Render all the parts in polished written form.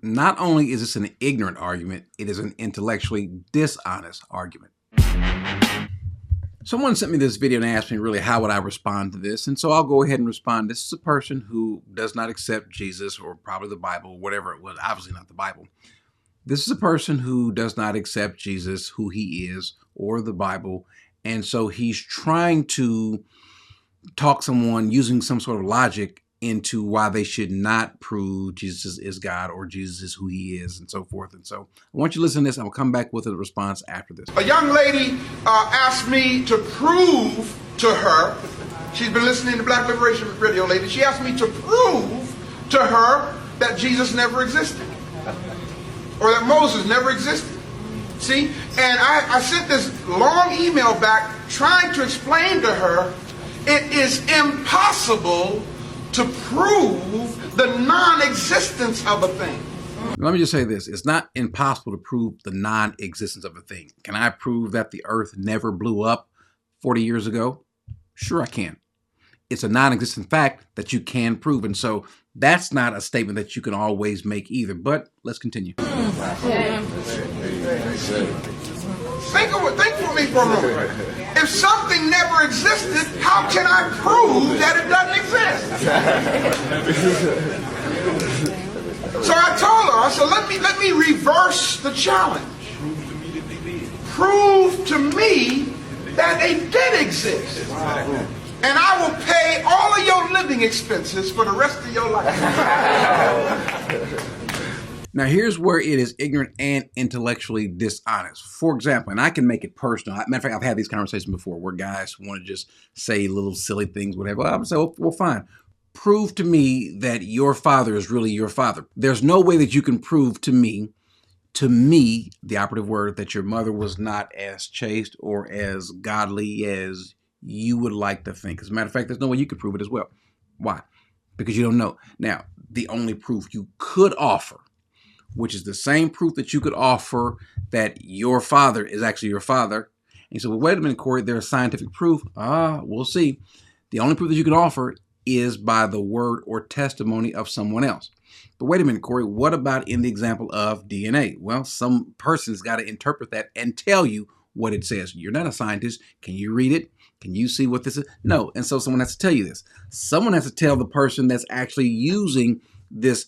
Not only is this an ignorant argument, it is an intellectually dishonest argument. Someone sent me this video and asked me really how would I respond to this, and so I'll go ahead and respond. This is a person who does not accept Jesus or probably the Bible, whatever it was, obviously not the Bible. This is a person who does not accept Jesus, who he is, or the Bible, and so he's trying to talk someone using some sort of logic into why they should not prove Jesus is God or Jesus is who he is and so forth. And so I want you to listen to this. I'll come back with a response after this. A young lady asked me to prove to her, she's been listening to Black Liberation Radio lately, she asked me to prove to her that Jesus never existed or that Moses never existed. See, and I sent this long email back trying to explain to her it is impossible to prove the non-existence of a thing. Let me just say this. It's not impossible to prove the non-existence of a thing. Can I prove that the earth never blew up 40 years ago? Sure, I can. It's a non-existent fact that you can prove. And so that's not a statement that you can always make either. But let's continue. Think with me for a moment. If something never existed, how can I prove that it doesn't exist? So I told her, I said, let me reverse the challenge. Prove to me that it did exist. And I will pay all of your living expenses for the rest of your life. Now, here's where it is ignorant and intellectually dishonest. For example, and I can make it personal. Matter of fact, I've had these conversations before where guys want to just say little silly things, whatever. I would say, well, fine. Prove to me that your father is really your father. There's no way that you can prove to me, the operative word, that your mother was not as chaste or as godly as you would like to think. As a matter of fact, there's no way you could prove it as well. Why? Because you don't know. Now, the only proof you could offer, which is the same proof that you could offer that your father is actually your father. And you say, well, wait a minute, Corey, there's scientific proof. We'll see. The only proof that you can offer is by the word or testimony of someone else. But wait a minute, Corey, what about in the example of DNA? Well, some person's got to interpret that and tell you what it says. You're not a scientist. Can you read it? Can you see what this is? No. And so someone has to tell you this. Someone has to tell the person that's actually using this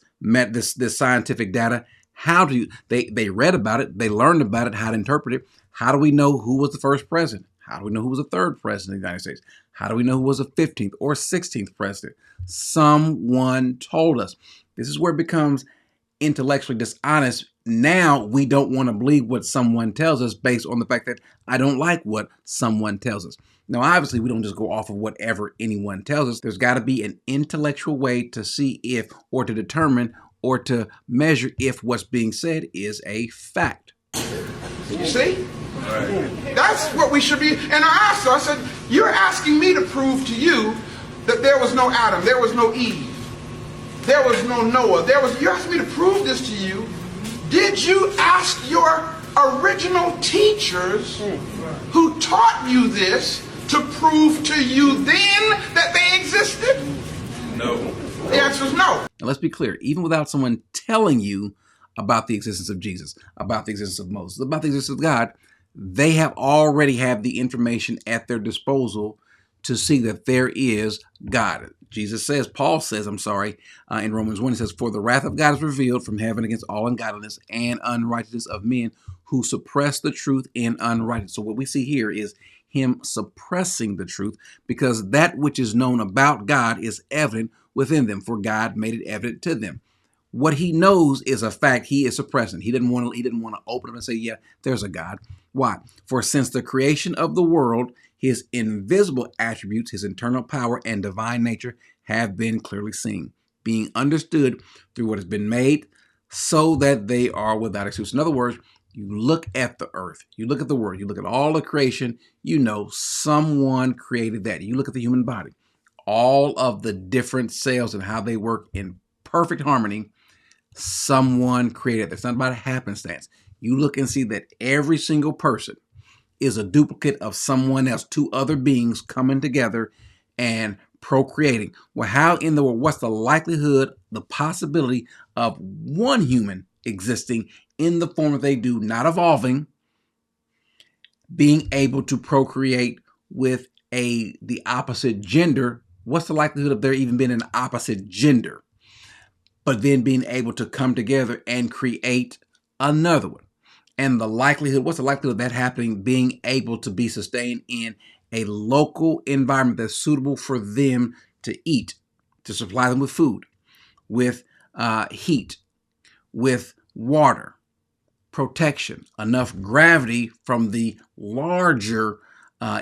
scientific data how do they read about it, they learned about it, how to interpret it. How do we know who was the first president? How do we know who was the third president of the United States? How do we know who was the 15th or 16th president? Someone told us. This is where it becomes intellectually dishonest. Now we don't want to believe what someone tells us based on the fact that I don't like what someone tells us. Now, obviously, we don't just go off of whatever anyone tells us. There's got to be an intellectual way to see if, or to determine, or to measure if what's being said is a fact. You see? Right. That's what we should be. And I asked her, I said, you're asking me to prove to you that there was no Adam, there was no Eve, there was no Noah, you asked me to prove this to you. Did you ask your original teachers who taught you this to prove to you then that they existed? No. The answer is no. Now, let's be clear. Even without someone telling you about the existence of Jesus, about the existence of Moses, about the existence of God, they have already have the information at their disposal to see that there is God. Jesus says, Paul says, in Romans 1, he says, for the wrath of God is revealed from heaven against all ungodliness and unrighteousness of men who suppress the truth in unrighteousness. So what we see here is him suppressing the truth, because that which is known about God is evident within them, for God made it evident to them. What he knows is a fact. He is suppressing. He didn't want to open up and say, yeah, there's a God. Why? For since the creation of the world, his invisible attributes, his internal power and divine nature have been clearly seen, being understood through what has been made, so that they are without excuse. In other words, you look at the earth, you look at the world, you look at all the creation, you know someone created that. You look at the human body, all of the different cells and how they work in perfect harmony, someone created. That's not about a happenstance. You look and see that every single person is a duplicate of someone else, two other beings coming together and procreating. Well, how in the world, what's the likelihood, the possibility of one human existing in the form that they do, not evolving, being able to procreate with the opposite gender? What's the likelihood of there even being an opposite gender, but then being able to come together and create another one? And the likelihood, what's the likelihood of that happening, being able to be sustained in a local environment that's suitable for them to eat, to supply them with food, with heat, with water, protection, enough gravity from the larger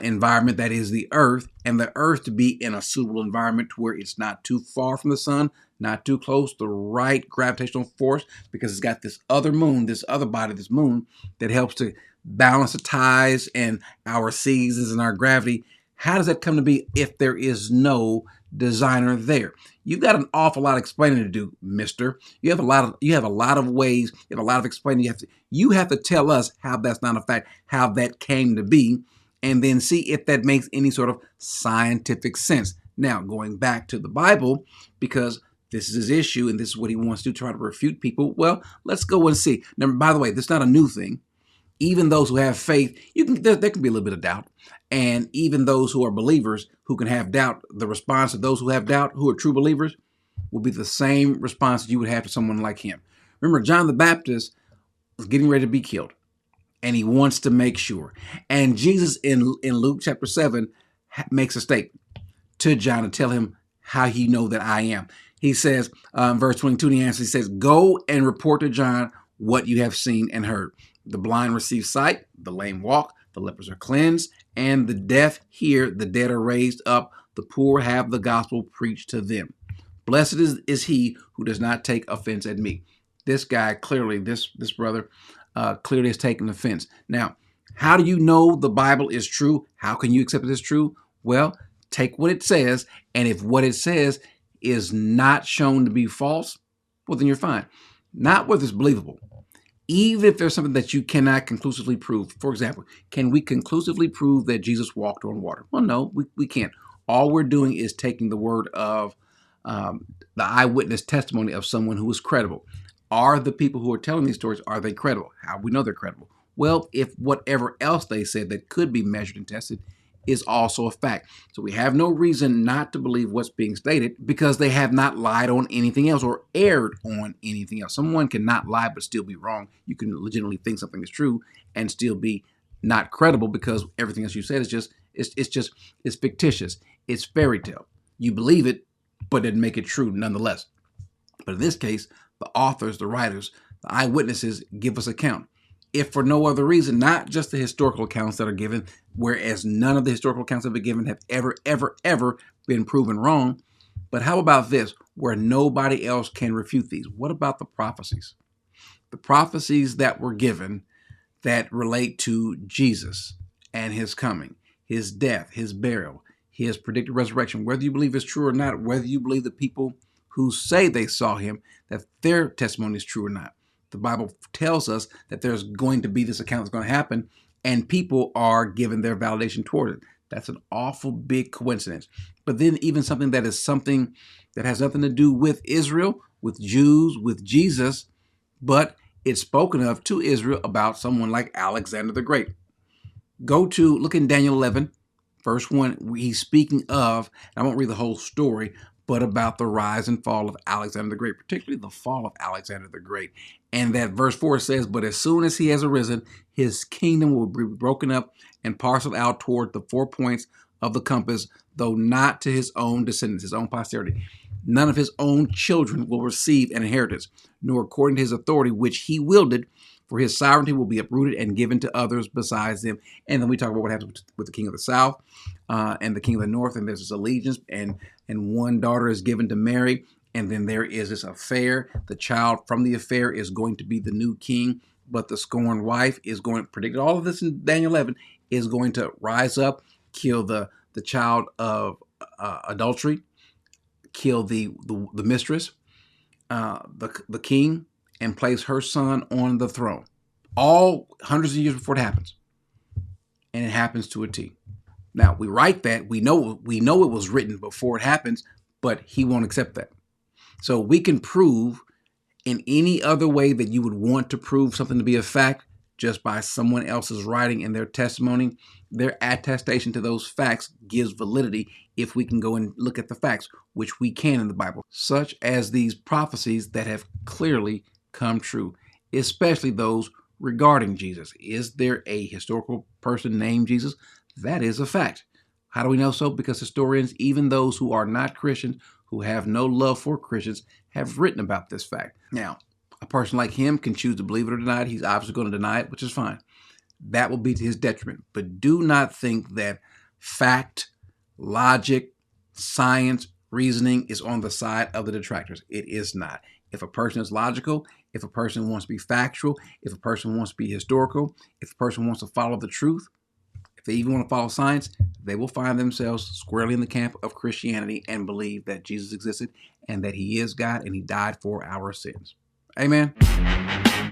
environment that is the earth, and the earth to be in a suitable environment to where it's not too far from the sun, not too close, the right gravitational force, because it's got this other moon, this other body, this moon, that helps to balance the tides and our seasons and our gravity. How does that come to be if there is no designer there? You've got an awful lot of explaining to do, mister. You have a lot of ways, you have a lot of explaining. You have to tell us how that's not a fact, how that came to be, and then see if that makes any sort of scientific sense. Now, going back to the Bible, because this is his issue and this is what he wants to try to refute people. Well, let's go and see. Now, by the way, this is not a new thing. Even those who have faith, there can be a little bit of doubt. And even those who are believers who can have doubt, the response of those who have doubt, who are true believers, will be the same response that you would have to someone like him. Remember, John the Baptist was getting ready to be killed, and he wants to make sure. And Jesus in Luke chapter 7 makes a statement to John to tell him how he know that I am. He says, verse 22, he answers, he says, go and report to John what you have seen and heard. The blind receive sight, the lame walk, the lepers are cleansed, and the deaf hear, the dead are raised up, the poor have the gospel preached to them. Blessed is he who does not take offense at me. This guy clearly, this brother clearly has taken offense. Now, how do you know the Bible is true? How can you accept it as true? Well, take what it says, and if what it says is not shown to be false, well, then you're fine. Not whether it's believable. Even if there's something that you cannot conclusively prove. For example, can we conclusively prove that Jesus walked on water? Well, no, we can't. All we're doing is taking the word of the eyewitness testimony of someone who is credible. Are the people who are telling these stories, are they credible? How do we know they're credible? Well, if whatever else they said that could be measured and tested is also a fact. So we have no reason not to believe what's being stated because they have not lied on anything else or erred on anything else. Someone can not lie but still be wrong. You can legitimately think something is true and still be not credible because everything else you said is it's fictitious. It's fairy tale. You believe it, but it didn't make it true nonetheless. But in this case, the authors, the writers, the eyewitnesses give us account. If for no other reason, not just the historical accounts that are given, whereas none of the historical accounts that have been given have ever been proven wrong. But how about this, where nobody else can refute these? What about the prophecies? The prophecies that were given that relate to Jesus and his coming, his death, his burial, his predicted resurrection, whether you believe it's true or not, whether you believe the people who say they saw him, that their testimony is true or not. The Bible tells us that there's going to be this account that's going to happen, and people are given their validation toward it. That's an awful big coincidence. But then even something that has nothing to do with Israel, with Jews, with Jesus, but it's spoken of to Israel about someone like Alexander the Great. Look in Daniel 11, verse 1. He's speaking of, I won't read the whole story, but about the rise and fall of Alexander the Great, particularly the fall of Alexander the Great. And that verse 4 says, but as soon as he has arisen, his kingdom will be broken up and parceled out toward the 4 points of the compass, though not to his own descendants, his own posterity. None of his own children will receive an inheritance, nor according to his authority, which he wielded, for his sovereignty will be uprooted and given to others besides them. And then we talk about what happens with the king of the south and the king of the north, and there's this allegiance, and one daughter is given to Mary, and then there is this affair. The child from the affair is going to be the new king, but the scorned wife is going to predict all of this in Daniel 11, is going to rise up, kill the child of adultery, kill the mistress, the king, and place her son on the throne. All hundreds of years before it happens. And it happens to a T. Now, we write that, we know it was written before it happens, but he won't accept that. So we can prove in any other way that you would want to prove something to be a fact, just by someone else's writing and their testimony. Their attestation to those facts gives validity if we can go and look at the facts, which we can in the Bible, such as these prophecies that have clearly come true, especially those regarding Jesus. Is there a historical person named Jesus? That is a fact. How do we know so? Because historians, even those who are not Christians, who have no love for Christians, have written about this fact. Now, a person like him can choose to believe it or deny it. He's obviously going to deny it, which is fine. That will be to his detriment. But do not think that fact, logic, science, reasoning is on the side of the detractors. It is not. If a person is logical, if a person wants to be factual, if a person wants to be historical, if a person wants to follow the truth, if they even want to follow science, they will find themselves squarely in the camp of Christianity and believe that Jesus existed and that he is God and he died for our sins. Amen.